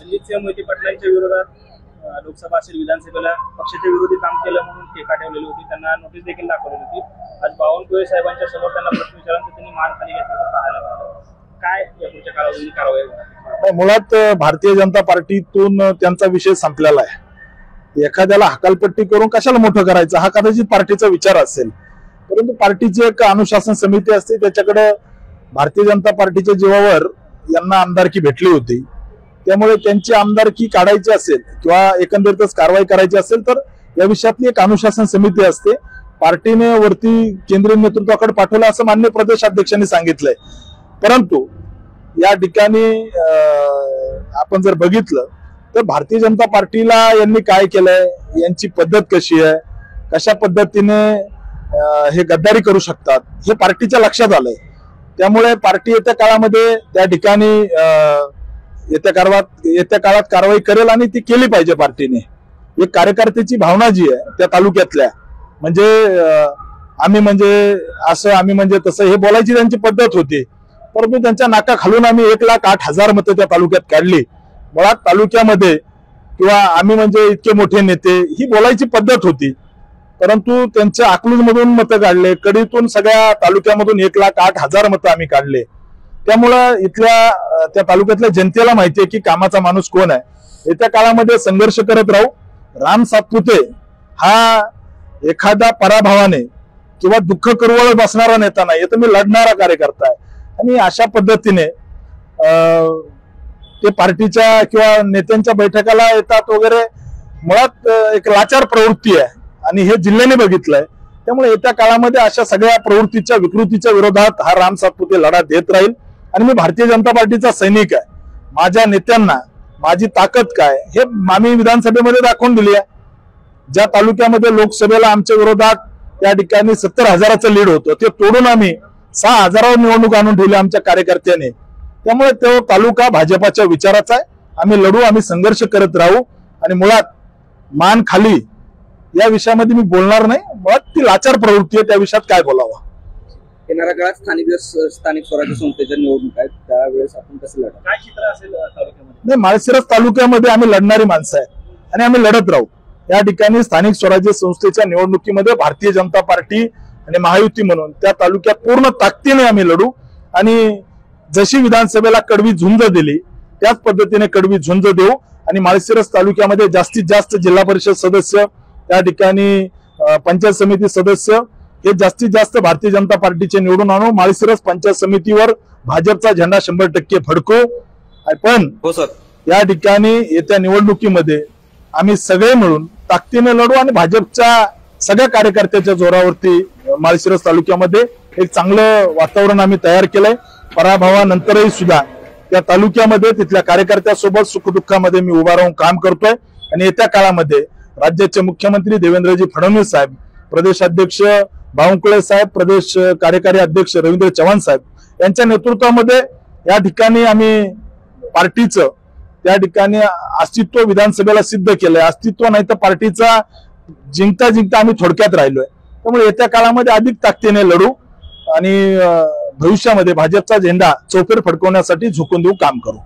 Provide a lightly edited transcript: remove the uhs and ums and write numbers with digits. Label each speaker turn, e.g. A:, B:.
A: रणजित मोहिते पाटलांच्या विरोधात लोकसभा असेल विधानसभेला पक्षाच्या विरोधी काम केलं म्हणून टीका ठेवलेली होती, त्यांना नोटीस देखील दाखवली होती। आज बावनकुळे साहेबांच्या समोर त्यांना प्रश्न विचारल्यानंतर त्यांनी मान खाली घेतल्याचं पाहायला मिळालं। काय या पुढच्या काळामध्ये कारवाई होणार?
B: मुळात भारतीय जनता पार्टीतून त्यांचा विषय संपलेला आहे। एखाद्याला हकालपट्टी करून कशाला मोठं करायचं हा कदाचित पार्टीचा विचार असेल, परंतु पार्टीची एक अनुशासन समिती असते, त्याच्याकडे भारतीय जनता पार्टीच्या जीवावर यांना आमदारकी भेटली होती, त्यामुळे त्यांची आमदारकी काढायची असेल किंवा एकंदरीतच कारवाई करायची असेल तर या विषयातली एक अनुशासन समिती असते। पार्टीने वरती केंद्रीय नेतृत्वाकडे पाठवलं असं माननीय प्रदेश अध्यक्षांनी सांगितलंय, परंतु या ठिकाणी आपण जर बघितलं तर भारतीय जनता पार्टीला यांनी काय केलंय, यांची पद्धत कशी आहे, कशा पद्धतीने हे गद्दारी करू शकतात हे पार्टीच्या लक्षात आलंय। त्यामुळे पार्टी येत्या काळामध्ये त्या ठिकाणी येत्या काळात कारवाई करेल आणि ती केली पाहिजे। पार्टीने एक कार्यकर्त्याची भावना जी आहे त्या तालुक्यातल्या म्हणजे आम्ही म्हणजे असं आम्ही म्हणजे तसं हे बोलायची त्यांची पद्धत होती, परंतु त्यांच्या नाका खालून आम्ही 1,08,000 मतं त्या तालुक्यात काढली। मुळात तालुक्यामध्ये किंवा आम्ही म्हणजे इतके मोठे नेते ही बोलायची पद्धत होती, परंतु त्यांच्या अकलूजमधून मतं काढले, कडीतून सगळ्या तालुक्यामधून 1,08,000 मतं आम्ही काढले। त्यामुळं इथल्या त्या तालुक्यातल्या जनतेला माहिती आहे की कामाचा माणूस कोण आहे। येत्या काळामध्ये संघर्ष करत राहू। राम सातपुते हा एखादा पराभवाने किंवा दुःख करवळ बसणारा नेता नाही, तर मी लढणारा कार्यकर्ता आहे आणि अशा पद्धतीने ते पार्टीच्या किंवा नेत्यांच्या बैठकाला येतात वगैरे, मुळात एक लाचार प्रवृत्ती आहे आणि हे जिल्ह्याने बघितलंय। त्यामुळे येत्या काळामध्ये अशा सगळ्या प्रवृत्तीच्या विकृतीच्या विरोधात हा राम सातपुते लढा देत राहील आणि मी भारतीय जनता पार्टीचा सैनिक आहे। माझ्या नेत्यांना माझी ताकद काय हे आम्ही विधानसभेमध्ये दाखवून दिली आहे। ज्या तालुक्यामध्ये लोकसभेला आमच्या विरोधात त्या ठिकाणी 70,000चं लीड होतं ते तोडून आम्ही 6,000वर निवडणूक आणून ठेवली आमच्या कार्यकर्त्यांनी। त्यामुळे तो तालुका भाजपाच्या विचाराचा आहे। आम्ही लढू, आम्ही संघर्ष करत राहू आणि मुळात मान खाली या विषयामध्ये मी बोलणार नाही। मुळात ती लाचार प्रवृत्ती आहे, त्या विषयात काय बोलावं।
A: येणाऱ्या काळात स्थानिक स्वराज्य संस्थेच्या निवडणूक आहेत, त्यावेळेस आपण कसं लढा, काय चित्र असेल तालुक्यामध्ये?
B: नाही, माळशिरस तालुक्यामध्ये आम्ही लढणारी माणसं आहे आणि आम्ही लढत राहू। या ठिकाणी स्थानिक स्वराज्य संस्थेच्या निवडणुकीमध्ये भारतीय जनता पार्टी आणि महायुती म्हणून त्या तालुक्यात पूर्ण ताकदीने आम्ही लढू आणि जशी विधानसभेला कडवी झुंज दिली त्याच पद्धतीने कडवी झुंज देऊ आणि माळशिरस तालुक्यामध्ये जास्तीत जास्त जिल्हा परिषद सदस्य, त्या ठिकाणी पंचायत समिती सदस्य हे जास्तीत जास्त भारतीय जनता पार्टीचे निवडून आणू। माळशिरस पंचायत समितीवर भाजपचा झेंडा 100% फडकू। पण या ठिकाणी येत्या निवडणुकीमध्ये आम्ही सगळे मिळून ताकदीने लढू आणि भाजपच्या सगळ्या कार्यकर्त्याच्या जोरावरती माळशिरस तालुक्यामध्ये एक चांगलं वातावरण आम्ही तयार केलंय। पराभवानंतरही सुद्धा त्या तालुक्यामध्ये तिथल्या कार्यकर्त्यासोबत सुखदुःखामध्ये मी उभा राहून काम करतोय आणि येत्या काळामध्ये राज्याचे मुख्यमंत्री देवेंद्रजी फडणवीस साहेब, प्रदेश अध्यक्ष बावनकुळे साहेब, प्रदेश कार्यकारी अध्यक्ष रवींद्र चव्हाण साहेब यांच्या नेतृत्वामध्ये या ठिकाणी आम्ही पार्टीचं त्या ठिकाणी अस्तित्व विधानसभेला सिद्ध केलंय। अस्तित्व नाही तर पार्टीचा जिंकता जिंकता आम्ही थोडक्यात राहिलोय। त्यामुळे येत्या काळामध्ये अधिक ताकदीने लढू आणि भविष्यामध्ये भाजपचा झेंडा चौफेर फडकवण्यासाठी झुकून देऊ काम करू।